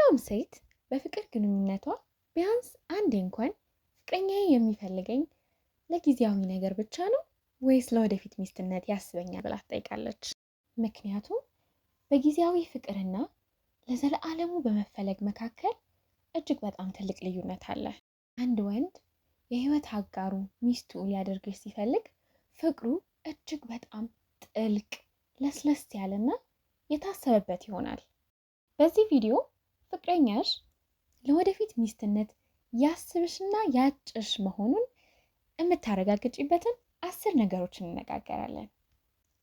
ማንኛውም ሴት በፍቅር ግንኙነቷ ቢያንስ አንዴ እንኳን ፍቅረኛዬ የሚፈልገኝ ለጊዜያዊ ነገር ብቻ ነው ወይስ ለወደፊት ሚስትነት ያስበኛል ብላ ትጠይቃለች። ምክንያቱም በጊዜያዊ ፍቅርና ለዘለዓለሙ በመፈለግ መካከል እጅግ በጣም ትልቅ ልዩነት አለ። አንድ ወንድ የህይወት አጋሩ ሚስቱ ሊያደርግሽ ሲፈልግ ፍቅሩ እጅግ በጣም ጥልቅ፣ ለስለስ ያለና የታሰበበት ይሆናል። በዚህ ቪዲዮ ፍቅረኛሽ ለወደፊት ሚስትነት ያስብሽና ያጭሽ መሆኑን የምታረጋግጪበትን 10 ነገሮች እንነጋገራለን።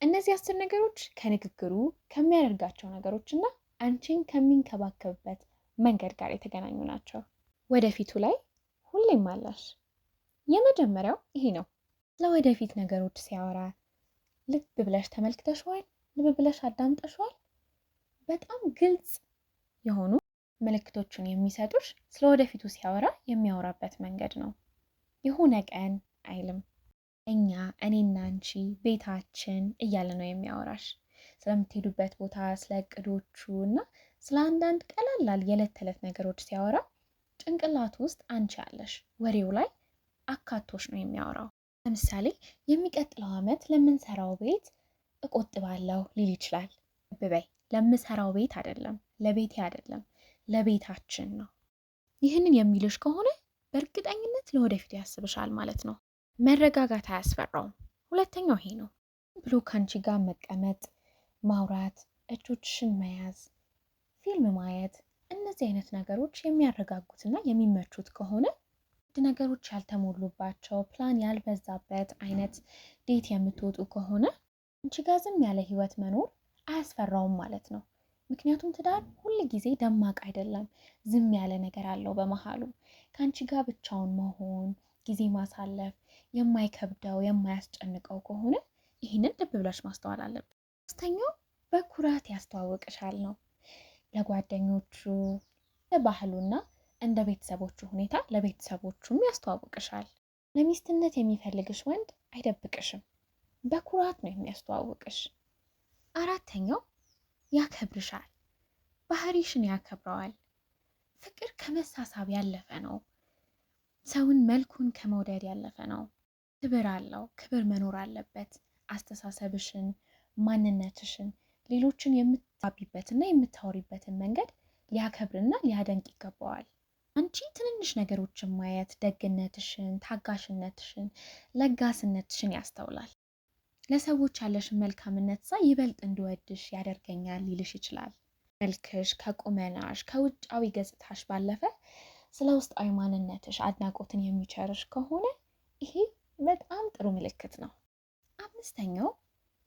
እነዚህ 10 ነገሮች ከንግግሩ፣ ከሚያደርጋቸው ነገሮችና አንቺን ከሚንከባከብበት መንገድ ጋር የተገናኙ ናቸው። ወደፊቱ ላይ ሁሌም አላሽ። የመጀመሪያው ይሄ ነው። ለወደፊት ነገሮች ሲያወራ ልብ ብለሽ ተመልክተሽዋል? ልብ ብለሽ አዳምጠሽዋል? በጣም ግልጽ የሆኑ ምልክቶችን የሚሰጡሽ ስለ ወደፊቱ ሲያወራ የሚያወራበት መንገድ ነው። የሆነ ቀን አይልም። እኛ፣ እኔና አንቺ፣ ቤታችን እያለ ነው የሚያወራሽ። ስለምትሄዱበት ቦታ፣ ስለ እቅዶቹ እና ስለ አንዳንድ ቀላል የዕለት ተዕለት ነገሮች ሲያወራ ጭንቅላት ውስጥ አንቺ ያለሽ ወሬው ላይ አካቶሽ ነው የሚያወራው። ለምሳሌ የሚቀጥለው ዓመት ለምንሰራው ቤት እቆጥባለሁ ሊል ይችላል። በይ ለምሰራው ቤት አይደለም፣ ለቤቴ አይደለም፣ ለቤታችን ነው። ይህንን የሚልሽ ከሆነ በእርግጠኝነት ለወደፊቱ ያስብሻል ማለት ነው። መረጋጋት አያስፈራውም። ሁለተኛው ይሄ ነው። ብሎ ከአንቺ ጋር መቀመጥ፣ ማውራት፣ እጆችሽን መያዝ፣ ፊልም ማየት፣ እነዚህ አይነት ነገሮች የሚያረጋጉትና የሚመቹት ከሆነ ነገሮች ያልተሞሉባቸው፣ ፕላን ያልበዛበት አይነት ዴት የምትወጡ ከሆነ አንቺ ጋር ዝም ያለ ህይወት መኖር አያስፈራውም ማለት ነው። ምክንያቱም ትዳር ሁል ጊዜ ደማቅ አይደለም፣ ዝም ያለ ነገር አለው በመሃሉ። ከአንቺ ጋር ብቻውን መሆን፣ ጊዜ ማሳለፍ የማይከብደው የማያስጨንቀው ከሆነ ይህንን ልብ ብለሽ ማስተዋል አለብን። ሶስተኛው በኩራት ያስተዋውቅሻል ነው። ለጓደኞቹ፣ ለባህሉና እንደ ቤተሰቦቹ ሁኔታ ለቤተሰቦቹም ያስተዋውቅሻል። ለሚስትነት የሚፈልግሽ ወንድ አይደብቅሽም፣ በኩራት ነው የሚያስተዋውቅሽ። አራተኛው ያከብርሻል፣ ባህሪሽን ያከብረዋል። ፍቅር ከመሳሳብ ያለፈ ነው። ሰውን መልኩን ከመውደድ ያለፈ ነው። ክብር አለው፣ ክብር መኖር አለበት። አስተሳሰብሽን፣ ማንነትሽን፣ ሌሎችን የምታቢበትና የምታወሪበትን መንገድ ሊያከብርና ሊያደንቅ ይገባዋል። አንቺ ትንንሽ ነገሮችን ማየት ደግነትሽን፣ ታጋሽነትሽን፣ ለጋስነትሽን ያስተውላል። ለሰዎች ያለሽን መልካምነት ሳይ ይበልጥ እንድወድሽ ያደርገኛል ሊልሽ ይችላል። መልክሽ ከቁመናሽ ከውጫዊ ገጽታሽ ባለፈ ስለ ውስጣዊ ማንነትሽ አድናቆትን የሚቸርሽ ከሆነ ይሄ በጣም ጥሩ ምልክት ነው። አምስተኛው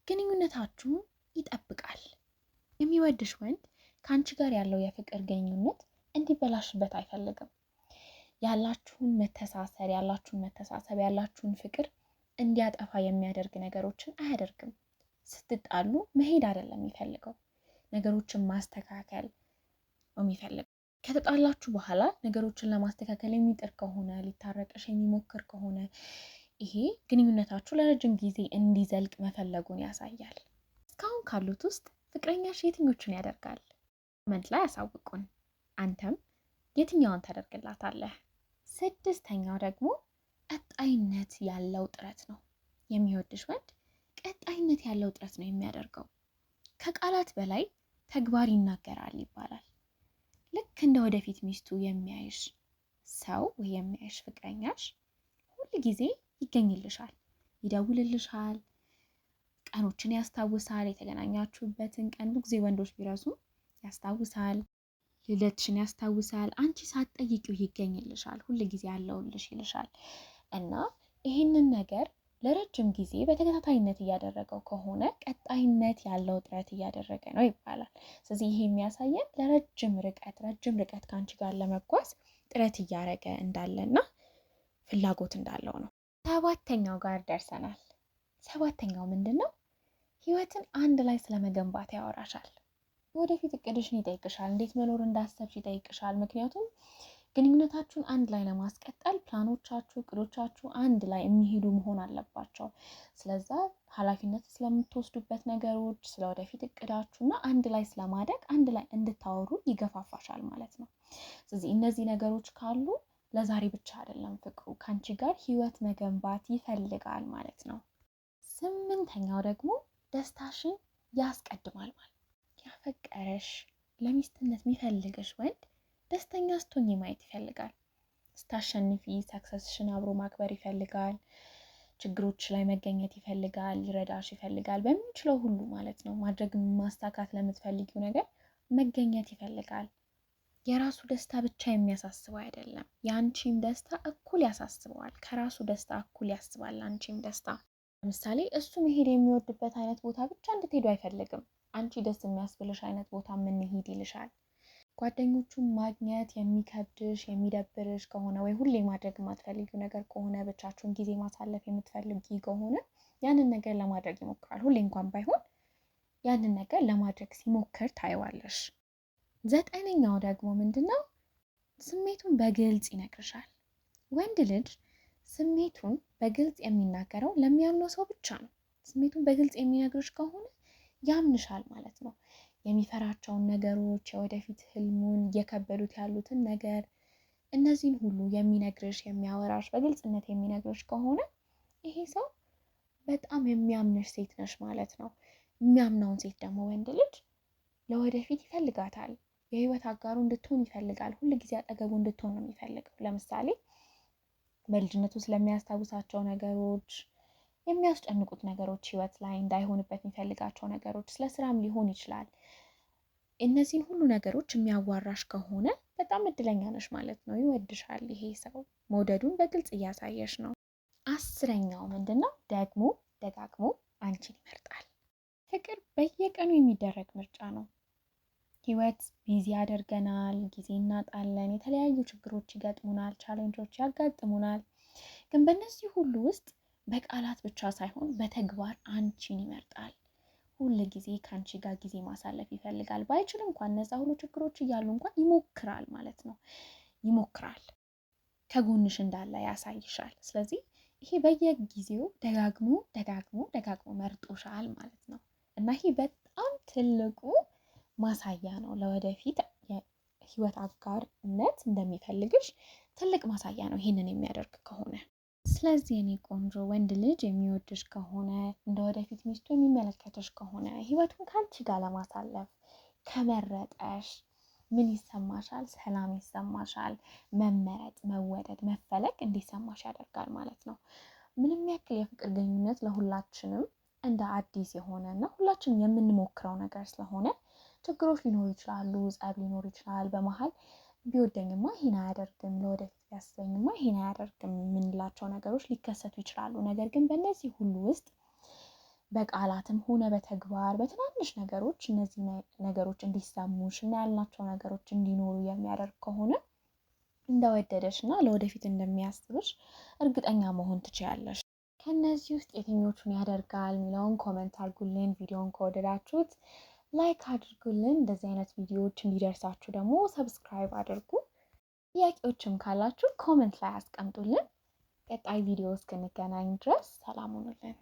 ግንኙነታችሁን ይጠብቃል። የሚወድሽ ወንድ ከአንቺ ጋር ያለው የፍቅር ግንኙነት እንዲበላሽበት አይፈልግም። ያላችሁን መተሳሰር፣ ያላችሁን ፍቅር እንዲያጠፋ የሚያደርግ ነገሮችን አያደርግም። ስትጣሉ መሄድ አይደለም የሚፈልገው፣ ነገሮችን ማስተካከል ነው የሚፈልገው። ከተጣላችሁ በኋላ ነገሮችን ለማስተካከል የሚጥር ከሆነ፣ ሊታረቅሽ የሚሞክር ከሆነ ይሄ ግንኙነታችሁ ለረጅም ጊዜ እንዲዘልቅ መፈለጉን ያሳያል። እስካሁን ካሉት ውስጥ ፍቅረኛሽ የትኞቹን ያደርጋል? ኮመንት ላይ ያሳውቁን። አንተም የትኛውን ታደርግላታለህ? ስድስተኛው ደግሞ ቀጣይነት ያለው ጥረት ነው። የሚወድሽ ወንድ ቀጣይነት ያለው ጥረት ነው የሚያደርገው። ከቃላት በላይ ተግባር ይናገራል ይባላል። ልክ እንደ ወደፊት ሚስቱ የሚያይሽ ሰው ወይ የሚያይሽ ፍቅረኛሽ ሁል ጊዜ ይገኝልሻል፣ ይደውልልሻል፣ ቀኖችን ያስታውሳል። የተገናኛችሁበትን ቀን ብዙ ጊዜ ወንዶች ቢረሱ ያስታውሳል። ልደትሽን ያስታውሳል። አንቺ ሳትጠይቂው ይገኝልሻል፣ ሁል ጊዜ ያለውልሽ ይልሻል። እና ይህንን ነገር ለረጅም ጊዜ በተከታታይነት እያደረገው ከሆነ ቀጣይነት ያለው ጥረት እያደረገ ነው ይባላል። ስለዚህ ይሄ የሚያሳየን ረጅም ርቀት ከአንቺ ጋር ለመጓዝ ጥረት እያደረገ እንዳለና ፍላጎት እንዳለው ነው። ሰባተኛው ጋር ደርሰናል። ሰባተኛው ምንድን ነው? ህይወትን አንድ ላይ ስለመገንባት ያወራሻል። ወደፊት እቅድሽን ይጠይቅሻል። እንዴት መኖር እንዳሰብሽ ይጠይቅሻል። ምክንያቱም ግንኙነታችሁን አንድ ላይ ለማስቀጠል ፕላኖቻችሁ፣ እቅዶቻችሁ አንድ ላይ የሚሄዱ መሆን አለባቸው። ስለዛ ኃላፊነት ስለምትወስዱበት ነገሮች፣ ስለ ወደፊት እቅዳችሁና አንድ ላይ ስለማደግ አንድ ላይ እንድታወሩ ይገፋፋሻል ማለት ነው። ስለዚህ እነዚህ ነገሮች ካሉ ለዛሬ ብቻ አይደለም ፍቅሩ ከአንቺ ጋር ህይወት መገንባት ይፈልጋል ማለት ነው። 8ኛው ደግሞ ደስታሽን ያስቀድማል ማለት ያፈቀረሽ ለሚስትነት የሚፈልግሽ ወንድ ደስተኛ ስትሆኚ ማየት ይፈልጋል። ስታሸንፊ ሰክሰስሽን አብሮ ማክበር ይፈልጋል። ችግሮች ላይ መገኘት ይፈልጋል። ሊረዳሽ ይፈልጋል። በሚችለው ሁሉ ማለት ነው። ማድረግ ማሳካት ለምትፈልጊው ነገር መገኘት ይፈልጋል። የራሱ ደስታ ብቻ የሚያሳስበው አይደለም። የአንቺም ደስታ እኩል ያሳስበዋል። ከራሱ ደስታ እኩል ያስባል አንቺም ደስታ። ለምሳሌ እሱ መሄድ የሚወድበት አይነት ቦታ ብቻ እንድትሄዱ አይፈልግም። አንቺ ደስ የሚያስብልሽ አይነት ቦታ የምንሄድ ይልሻል። ጓደኞቹን ማግኘት የሚከብድሽ የሚደብርሽ ከሆነ ወይ ሁሌ ማድረግ የማትፈልጊው ነገር ከሆነ ብቻችሁን ጊዜ ማሳለፍ የምትፈልጊ ከሆነ ያንን ነገር ለማድረግ ይሞክራል። ሁሌ እንኳን ባይሆን ያንን ነገር ለማድረግ ሲሞክር ታይዋለሽ። 9ኛው ደግሞ ምንድነው? ስሜቱን በግልጽ ይነግርሻል። ወንድ ልጅ ስሜቱን በግልጽ የሚናገረው ለሚያምነው ሰው ብቻ ነው። ስሜቱን በግልጽ የሚነግርሽ ከሆነ ያምንሻል ማለት ነው። የሚፈራቸውን ነገሮች፣ የወደፊት ህልሙን፣ እየከበዱት ያሉትን ነገር እነዚህን ሁሉ የሚነግርሽ የሚያወራሽ በግልጽነት የሚነግርሽ ከሆነ ይሄ ሰው በጣም የሚያምንሽ ሴት ነሽ ማለት ነው። የሚያምነውን ሴት ደግሞ ወንድ ልጅ ለወደፊት ይፈልጋታል። የህይወት አጋሩ እንድትሆን ይፈልጋል። ሁል ጊዜ አጠገቡ እንድትሆን ነው የሚፈልገው። ለምሳሌ በልጅነቱ ስለሚያስታውሳቸው ነገሮች፣ የሚያስጨንቁት ነገሮች፣ ህይወት ላይ እንዳይሆንበት የሚፈልጋቸው ነገሮች፣ ስለ ስራም ሊሆን ይችላል። እነዚህን ሁሉ ነገሮች የሚያዋራሽ ከሆነ በጣም እድለኛ ነሽ ማለት ነው። ይወድሻል። ይሄ ሰው መውደዱን በግልጽ እያሳየሽ ነው። 10ኛው ምንድነው? ደግሞ ደጋግሞ አንቺን ይመርጣል። ፍቅር በየቀኑ የሚደረግ ምርጫ ነው። ህይወት ቢዚ ያደርገናል፣ ጊዜ እናጣለን፣ የተለያዩ ችግሮች ይገጥሙናል፣ ቻሌንጆች ያጋጥሙናል። ግን በእነዚህ ሁሉ ውስጥ በቃላት ብቻ ሳይሆን በተግባር አንቺን ይመርጣል። ሁል ጊዜ ከአንቺ ጋር ጊዜ ማሳለፍ ይፈልጋል። ባይችል እንኳን እነዛ ሁሉ ችግሮች እያሉ እንኳን ይሞክራል ማለት ነው። ይሞክራል፣ ከጎንሽ እንዳለ ያሳይሻል። ስለዚህ ይሄ በየጊዜው ደጋግሞ ደጋግሞ ደጋግሞ መርጦሻል ማለት ነው እና ይሄ በጣም ትልቁ ማሳያ ነው። ለወደፊት የህይወት አጋርነት እንደሚፈልግሽ ትልቅ ማሳያ ነው ይሄንን የሚያደርግ ከሆነ። ስለዚህ እኔ ቆንጆ ወንድ ልጅ የሚወድሽ ከሆነ እንደ ወደፊት ሚስቱ የሚመለከተሽ ከሆነ ህይወቱን ከአንቺ ጋር ለማሳለፍ ከመረጠሽ ምን ይሰማሻል? ሰላም ይሰማሻል። መመረጥ፣ መወደድ፣ መፈለግ እንዲሰማሽ ያደርጋል ማለት ነው። ምንም ያክል የፍቅር ግንኙነት ለሁላችንም እንደ አዲስ የሆነ እና ሁላችንም የምንሞክረው ነገር ስለሆነ ችግሮች ሊኖሩ ይችላሉ፣ ጸብ ሊኖር ይችላል። በመሀል ቢወደኝማ ይሄን አያደርግም፣ ለወደፊት ቢያስበኝማ ይሄን አያደርግም የምንላቸው ነገሮች ሊከሰቱ ይችላሉ። ነገር ግን በእነዚህ ሁሉ ውስጥ በቃላትም ሆነ በተግባር በትናንሽ ነገሮች እነዚህ ነገሮች እንዲሰሙሽ እና ያልናቸው ነገሮች እንዲኖሩ የሚያደርግ ከሆነ እንደወደደሽ እና ለወደፊት እንደሚያስብሽ እርግጠኛ መሆን ትችያለሽ። ከነዚህ ውስጥ የትኞቹን ያደርጋል የሚለውን ኮመንት አድርጉልን። ቪዲዮውን ከወደዳችሁት ላይክ አድርጉልን። እንደዚህ አይነት ቪዲዮዎች እንዲደርሳችሁ ደግሞ ሰብስክራይብ አድርጉ። ጥያቄዎችም ካላችሁ ኮመንት ላይ አስቀምጡልን። ቀጣይ ቪዲዮ እስክንገናኝ ድረስ ሰላም ሁኑልን።